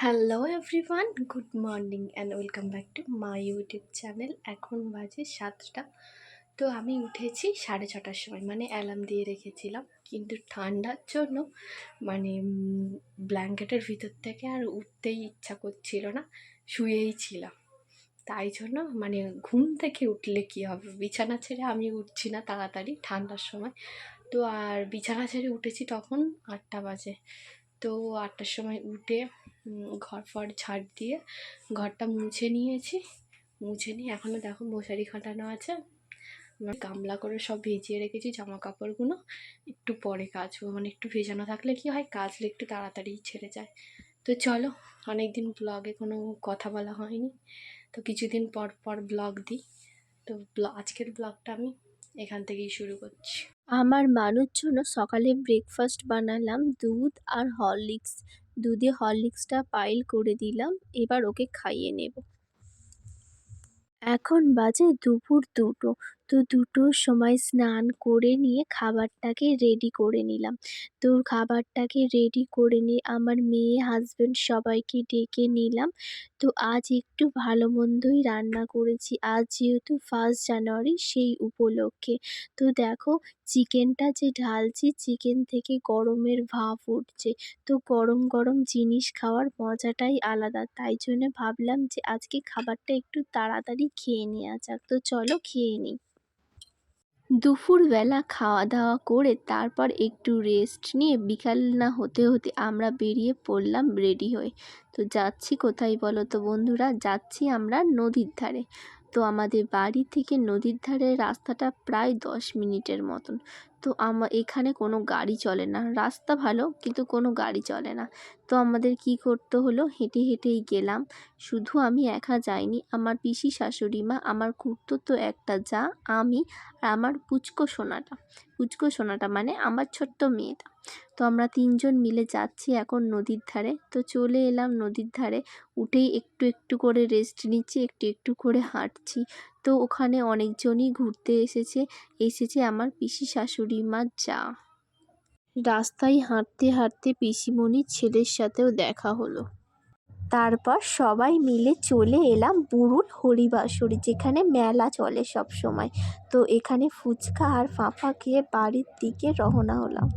Hello everyone, good morning and welcome back to my YouTube channel. এখন বাজে 7টা। তো আমি উঠেছি 6:30টার সময়, মানে অ্যালার্ম দিয়ে রেখেছিলাম, কিন্তু ঠান্ডার জন্য মানে ব্ল্যাঙ্কেটের ভিতর থেকে আর উঠতেই ইচ্ছা করছিল না, শুয়েই ছিলাম। তাই জন্য মানে ঘুম থেকে উঠলে কী হবে, বিছানা ছেড়ে আমি উঠছি না তাড়াতাড়ি ঠান্ডার সময়। তো আর বিছানা ছেড়ে উঠেছি তখন 8টা বাজে। তো 8টার সময় উঠে ঘর ফর ঝাড় দিয়ে ঘরটা মুছে নিয়েছি। মুছে নিয়ে এখনও দেখো মশারি খাটানো আছে, গামলা করে সব ভিজিয়ে রেখেছি জামা কাপড়গুলো। একটু পরে কাচবো, মানে একটু ভেজানো থাকলে কি হয়, কাচলে একটু তাড়াতাড়ি ছেড়ে যায়। তো চলো, অনেকদিন ব্লগে কোনো কথা বলা হয়নি, তো কিছুদিন পর পর ব্লগ দিই। তো আজকের ব্লগটা আমি এখান থেকেই শুরু করছি। আমার মানুষ জন্য সকালে ব্রেকফাস্ট বানালাম দুধ আর হরলিক্স। দুধে হরলিক্সটা পাইল করে দিলাম, এবার ওকে খাইয়ে নেব। এখন বাজে দুপুর 2টো। তো 2টোর সময় স্নান করে নিয়ে খাবারটাকে রেডি করে নিলাম। তো খাবারটাকে রেডি করে নিয়ে আমার মেয়ে, হাজব্যান্ড সবাইকে ডেকে নিলাম। তো আজ একটু ভালো মন্দই রান্না করেছি, আজ যেহেতু 1 জানুয়ারি সেই উপলক্ষে। তো দেখো, চিকেনটা যে ঢালছি, চিকেন থেকে গরমের ভাপ উঠছে। তো গরম গরম জিনিস খাওয়ার মজাটাই আলাদা, তাই জন্য ভাবলাম যে আজকে খাবারটা একটু তাড়াতাড়ি খেয়ে নেওয়া যাক। তো চলো খেয়ে নিই। দুপুরবেলা খাওয়া দাওয়া করে তারপর একটু রেস্ট নিয়ে বিকাল না হতে হতে আমরা বেরিয়ে পড়লাম রেডি হয়ে। তো যাচ্ছি কোথায় বলো তো বন্ধুরা? যাচ্ছি আমরা নদীর ধারে। তো আমাদের বাড়ি থেকে নদীর ধারে রাস্তাটা প্রায় 10 মিনিটের মতন। তো এখানে কোনো গাড়ি চলে না, রাস্তা ভালো কিন্তু কোনো গাড়ি চলে না। তো আমাদের কি করতে হলো, হেঁটে হেঁটেই গেলাম। শুধু আমি একা যাইনি, আমার পিসি শাশুড়ি মা, আমার খুড়তুতো একটা যা, আমি আর আমার পুচকো সোনাটা মানে আমার ছোট্ট মেয়েটা। তো আমরা 3জন মিলে যাচ্ছি এখন নদীর ধারে। তো চলে এলাম নদীর ধারে, উঠেই একটু একটু করে রেস্ট নিচ্ছি, একটু একটু করে হাঁটছি। তো ওখানে অনেকজনই ঘুরতে এসেছে আমার পিসি শাশুড়ি মা যা। রাস্তায় হাঁটতে হাঁটতে পিসিমণির ছেলের সাথেও দেখা হলো। তারপর সবাই মিলে চলে এলাম বুরুল হরিবাসরে, যেখানে মেলা চলে সব সময়। তো এখানে ফুচকা আর ফাঁপা খেয়ে বাড়ির দিকে রওনা হলাম।